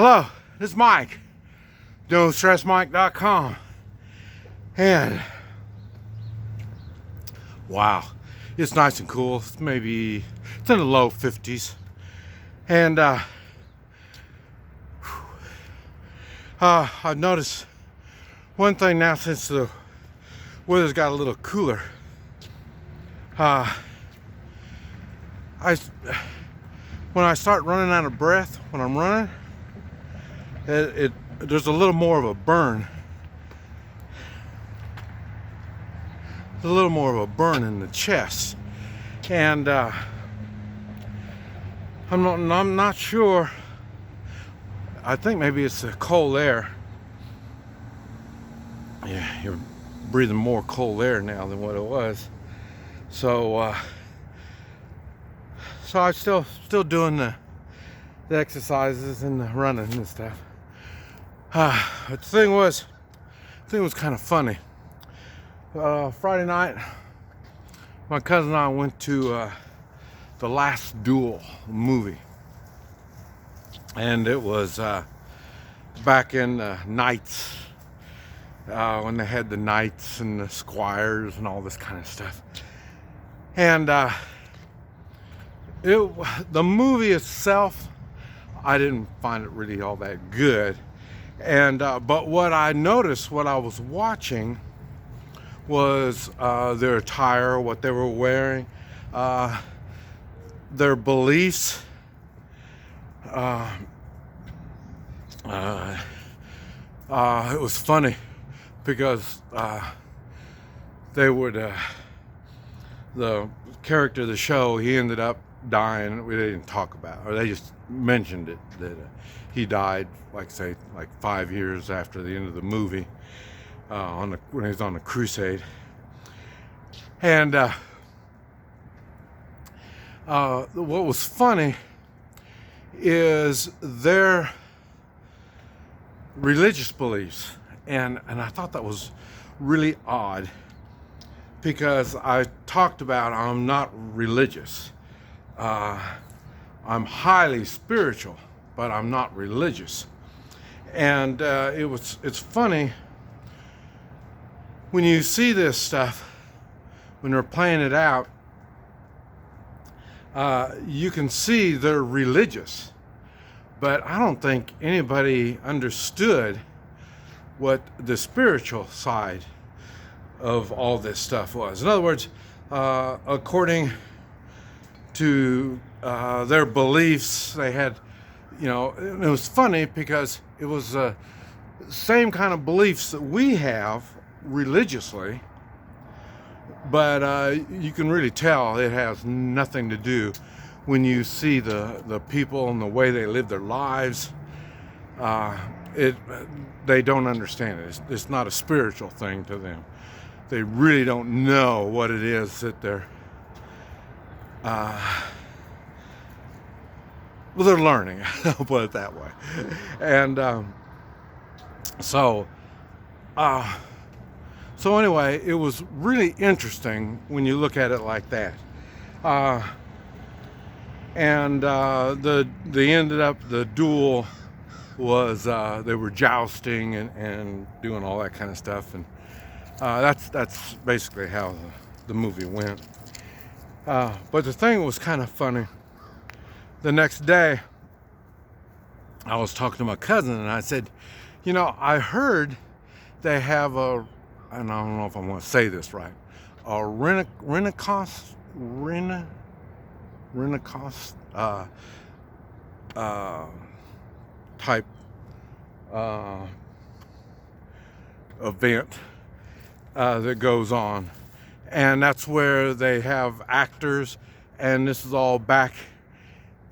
Hello, this is Mike, Don'tStressMike.com, and wow, it's nice and cool. It's in the low 50s, and I've noticed one thing now since the weather's got a little cooler. When I start running out of breath when I'm running, there's a little more of a burn. There's a little more of a burn in the chest, and I'm not sure. I think maybe it's the cold air. Yeah, you're breathing more cold air now than what it was. So I'm still doing the exercises and the running and stuff. But the thing was kind of funny. Friday night, my cousin and I went to The Last Duel movie, and it was back in the Knights, when they had the Knights and the Squires and all this kind of stuff. And the movie itself, I didn't find it really all that good. And but what I noticed, what I was watching, was their attire, what they were wearing, their beliefs. It was funny because they would the character of the show, he ended up dying. We didn't talk about it, or they just mentioned it, that he died, like 5 years after the end of the movie, when he was on the crusade. And what was funny is their religious beliefs, and I thought that was really odd, because I talked about I'm not religious. I'm highly spiritual, but I'm not religious. And it's funny when you see this stuff, when they're playing it out, you can see they're religious, but I don't think anybody understood what the spiritual side of all this stuff was. In other words, according to their beliefs, they had, and it was funny because it was the same kind of beliefs that we have religiously, but you can really tell it has nothing to do when you see the people and the way they live their lives. They don't understand it. It's not a spiritual thing to them. They really don't know what it is that they're they're learning. I'll put it that way. And so anyway, it was really interesting when you look at it like that. And the duel was they were jousting and doing all that kind of stuff, and that's basically how the movie went. But the thing was kind of funny. The next day, I was talking to my cousin, and I said, I heard they have and I don't know if I want to say this right, a Renaissance type event that goes on, and that's where they have actors, and this is all back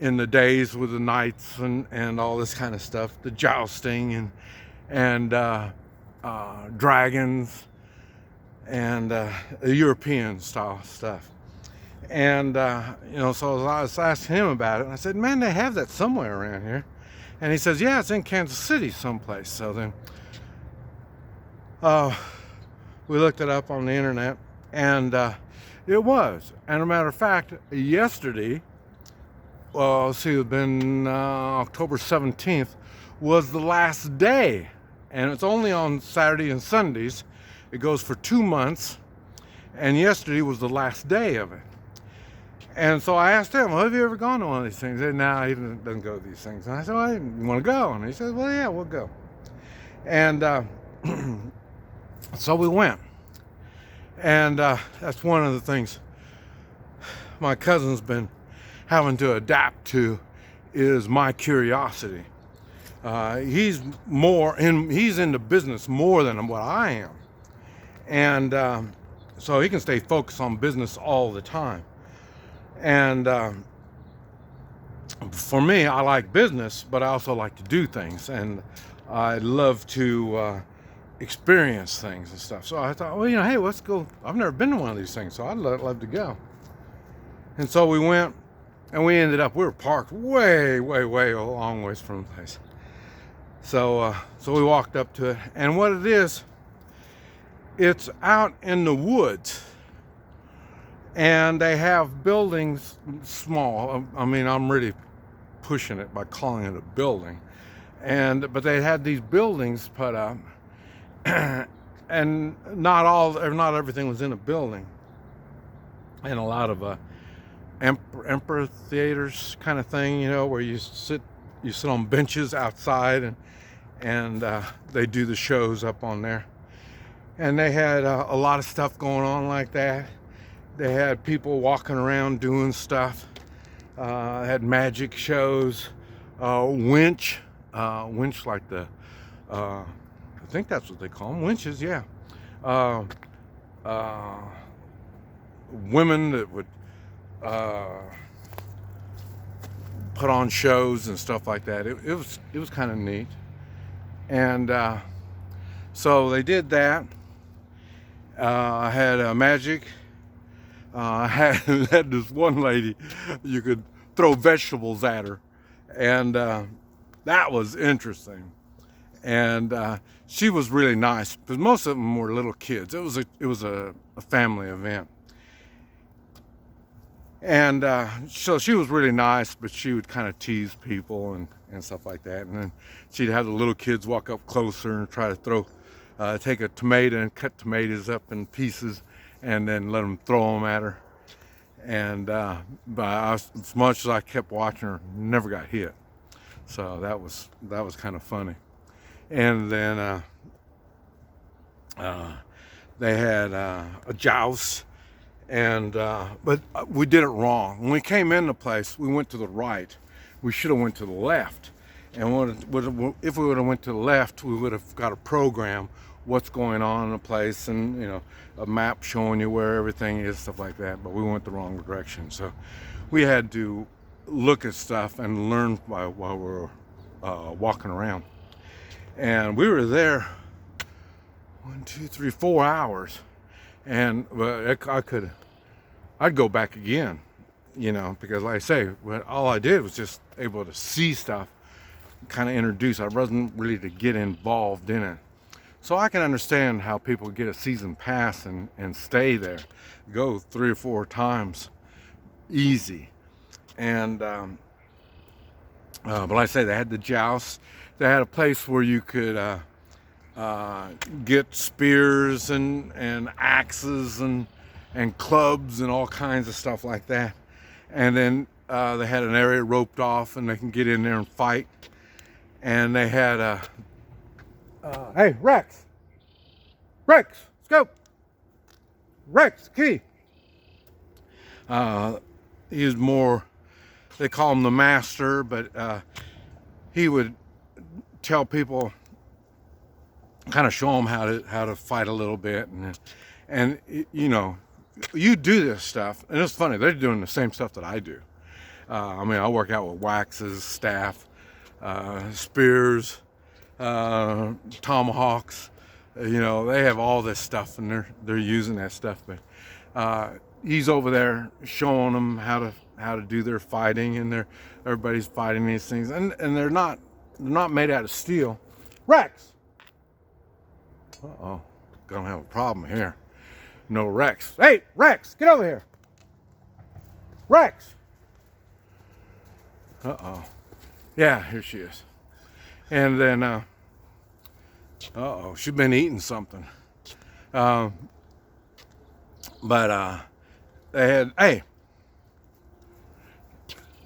in the days with the knights and all this kind of stuff, the jousting and dragons and European style stuff. And so I was asking him about it, and I said, man, they have that somewhere around here. And he says, yeah, it's in Kansas City someplace. So then we looked it up on the internet, and it was. And a matter of fact, yesterday, it had been October 17th, was the last day, and it's only on Saturday and Sundays. It goes for 2 months, and yesterday was the last day of it. And so I asked him, well, have you ever gone to one of these things? He said, no, he doesn't go to these things. And I said, well, you want to go? And he said, well, yeah, we'll go. And so we went. And that's one of the things my cousin's been having to adapt to, is my curiosity. He's into business more than what I am. And so he can stay focused on business all the time. And for me, I like business, but I also like to do things, and I love to experience things and stuff. So I thought, well, hey, let's go. I've never been to one of these things, so I'd love to go. And so we went, and we were parked way a long ways from the place. So we walked up to it, and what it is, it's out in the woods. And they have buildings, small. I mean, I'm really pushing it by calling it a building. But they had these buildings put up, and not everything was in a building. And a lot of emperor theaters kind of thing, where you sit on benches outside, and they do the shows up on there. And they had a lot of stuff going on like that. They had people walking around doing stuff. Had magic shows, winch like the, I think that's what they call them, winches, yeah. Women that would put on shows and stuff like that. It was kind of neat. And so they did that. I had magic. I had this one lady, you could throw vegetables at her, and that was interesting. And she was really nice, because most of them were little kids. It was a family event. And so she was really nice, but she would kind of tease people and stuff like that. And then she'd have the little kids walk up closer and try to take a tomato and cut tomatoes up in pieces, and then let them throw them at her. And but as much as I kept watching her, never got hit. So that was kind of funny. And then they had a joust, and but we did it wrong. When we came in the place, we went to the right. We should have went to the left. And if we would have went to the left, we would have got a program, what's going on in the place, and a map showing you where everything is, stuff like that. But we went the wrong direction, so we had to look at stuff and learn while we were walking around. And we were there 1, 2, 3, 4 hours, and I'd go back again, because like I say, all I did was just able to see stuff, kind of introduce. I wasn't really to get involved in it. So I can understand how people get a season pass and stay there, go 3 or 4 times, easy. And but like I say, they had the joust. They had a place where you could get spears and axes and clubs and all kinds of stuff like that. And then they had an area roped off, and they can get in there and fight. And they had hey, Rex, let's go. Rex, Key. He was more, they call him the master, but he would tell people, kind of show them how to fight a little bit, and you do this stuff, and it's funny, they're doing the same stuff that I do. I work out with waxes, staff, spears, tomahawks. They have all this stuff, and they're using that stuff. But he's over there showing them how to do their fighting, and everybody's fighting these things, and they're not made out of steel. Rex. Uh-oh, gonna have a problem here. No Rex. Hey, Rex, get over here. Rex. Uh-oh. Yeah, here she is. And then, she's been eating something. Um, but they had, hey,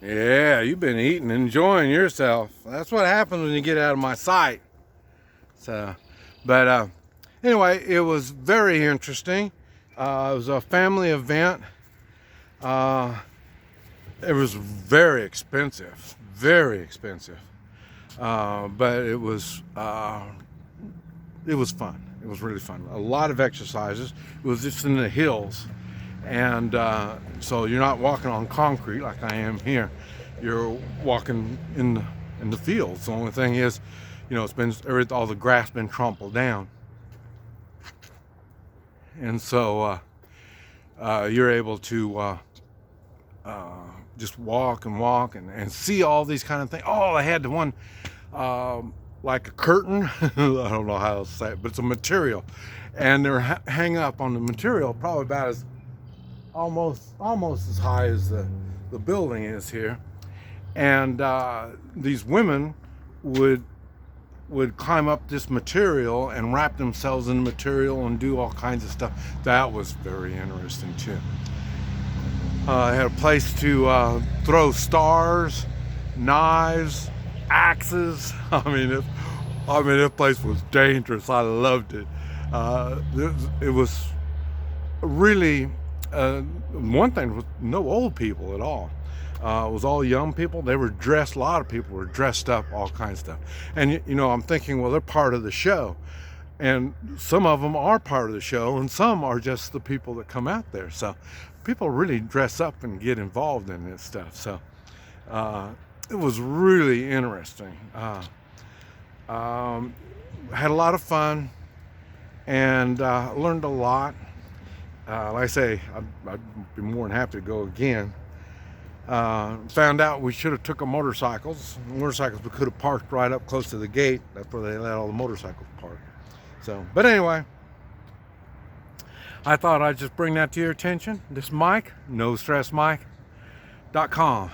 yeah, you've been eating, enjoying yourself. That's what happens when you get out of my sight. So, but anyway, it was very interesting. It was a family event. It was very expensive, but it was fun. It was really fun. A lot of exercises. It was just in the hills, and so you're not walking on concrete like I am here. You're walking in the fields. The only thing is, it's been all the grass been trampled down, and so you're able to just walk and see all these kind of things. Oh, I had the one like a curtain. I don't know how to say it, but it's a material, and they're hang up on the material probably about as almost as high as the building is here, and these women would climb up this material and wrap themselves in the material and do all kinds of stuff. That was very interesting too. I had a place to throw stars, knives, axes. I mean, this place was dangerous. I loved it. It was really one thing was no old people at all. It was all young people. They were dressed. A lot of people were dressed up, all kinds of stuff. And I'm thinking, well, they're part of the show, and some of them are part of the show, and some are just the people that come out there. So people really dress up and get involved in this stuff. So it was really interesting. Had a lot of fun, and learned a lot. Like I say, I'd be more than happy to go again. Found out we should have took our motorcycles. Motorcycles we could have parked right up close to the gate. That's where they let all the motorcycles park. So, but anyway, I thought I'd just bring that to your attention. This is Mike, NoStressMike.com.